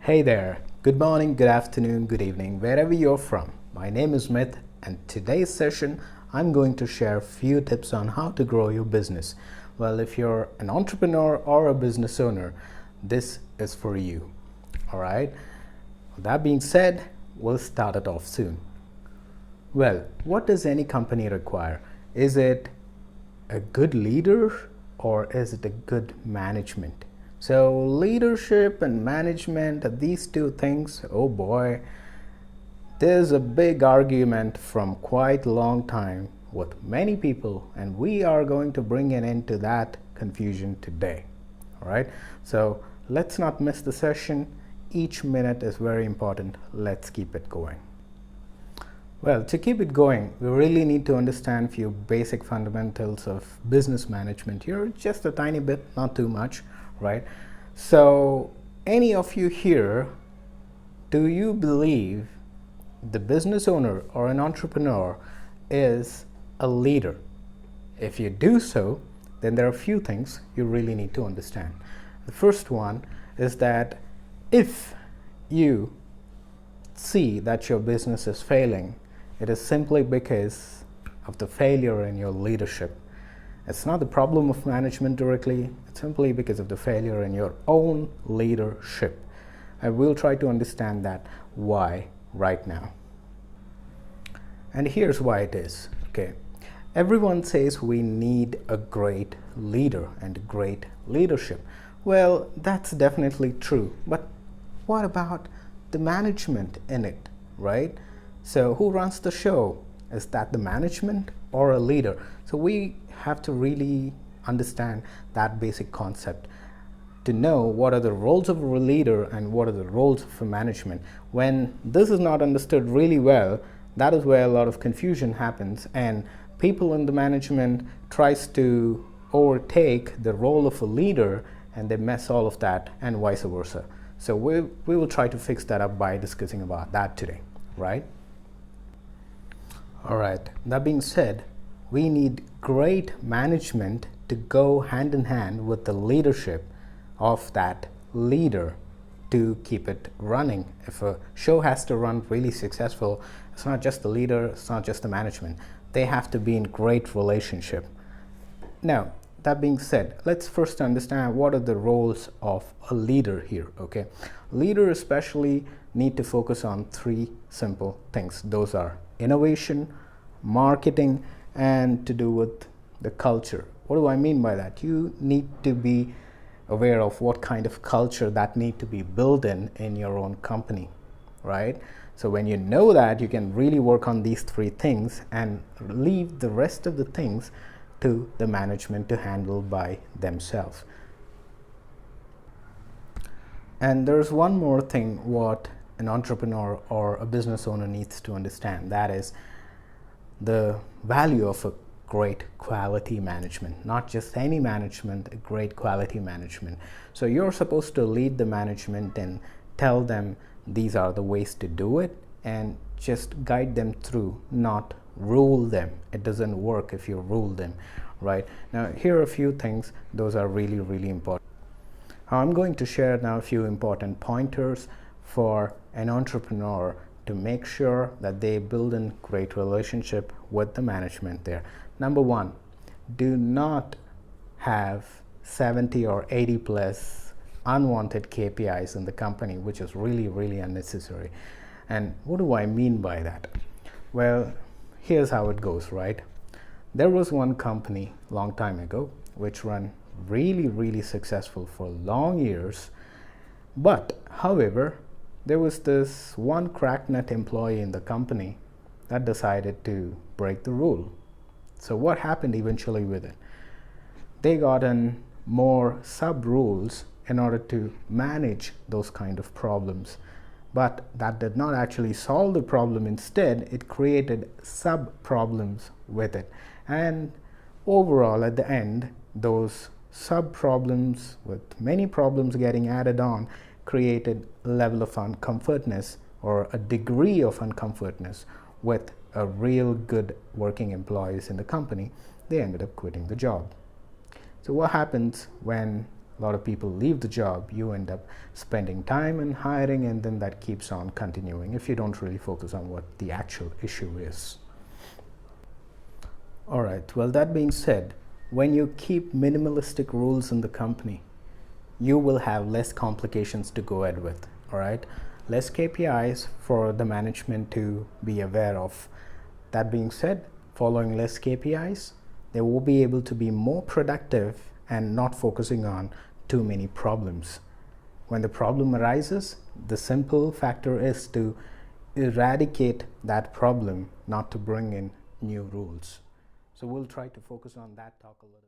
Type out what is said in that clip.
Hey there, good morning, good afternoon, good evening, wherever you're from. My name is Smith, and today's session I'm going to share a few tips on how to grow your business. Well, if you're an entrepreneur or a business owner, this is for you. All right, with that being said, we'll start it off soon. Well, what does any company require? Is it a good leader or is it a good management? So leadership and management, these two things, oh boy, there's a big argument from quite a long time with many people, and we are going to bring an end to that confusion today. All right, so let's not miss the session. Each minute is very important. Let's keep it going. Well, to keep it going, we really need to understand a few basic fundamentals of business management here, just a tiny bit, not too much, right? So, any of you here, do you believe the business owner or an entrepreneur is a leader? If you do so, then there are a few things you really need to understand. The first one is that if you see that your business is failing, it is simply because of the failure in your leadership. It's not the problem of management directly, it's simply because of the failure in your own leadership. I will try to understand that why right now. And here's why it is. Okay. Everyone says we need a great leader and great leadership. Well, that's definitely true. But what about the management in it, right? So who runs the show? Is that the management or a leader? So we have to really understand that basic concept to know what are the roles of a leader and what are the roles of a management. When this is not understood really well, that is where a lot of confusion happens, and people in the management tries to overtake the role of a leader and they mess all of that, and vice versa. So we will try to fix that up by discussing about that today, right? All right, that being said, we need great management to go hand in hand with the leadership of that leader to keep it running. If a show has to run really successful, it's not just the leader, it's not just the management. They have to be in great relationship. Now, that being said, let's first understand what are the roles of a leader here, okay? Leader especially need to focus on three simple things. Those are innovation, marketing, and to do with the culture. What do I mean by that? You need to be aware of what kind of culture that need to be built in your own company, right? So when you know that, you can really work on these three things and leave the rest of the things to the management to handle by themselves. And there's one more thing what an entrepreneur or a business owner needs to understand, that is the value of a great quality management. Not just any management, a great quality management. So you're supposed to lead the management and tell them these are the ways to do it and just guide them through, not rule them. It doesn't work if you rule them, right? Now here are a few things, those are really, really important. I'm going to share now a few important pointers for an entrepreneur to make sure that they build a great relationship with the management there. Number one, do not have 70 or 80 plus unwanted KPIs in the company, which is really, really unnecessary. And what do I mean by that? Well, here's how it goes, right? There was one company long time ago which ran really, really successful for long years, but however, there was this one cracknut employee in the company that decided to break the rule. So what happened eventually with it? They got in more sub-rules in order to manage those kind of problems. But that did not actually solve the problem. Instead, it created sub-problems with it. And overall, at the end, those sub-problems with many problems getting added on created a level of uncomfortness or a degree of uncomfortness with a real good working employees in the company. They ended up quitting the job. So what happens when A lot of people leave the job. You end up spending time in hiring, and then that keeps on continuing if you don't really focus on what the actual issue is. All right, well, that being said, when you keep minimalistic rules in the company, you will have less complications to go ahead with. All right, less KPIs for the management to be aware of. That being said, following less KPIs, they will be able to be more productive and not focusing on too many problems. When the problem arises, the simple factor is to eradicate that problem, not to bring in new rules. So we'll try to focus on that talk a little bit.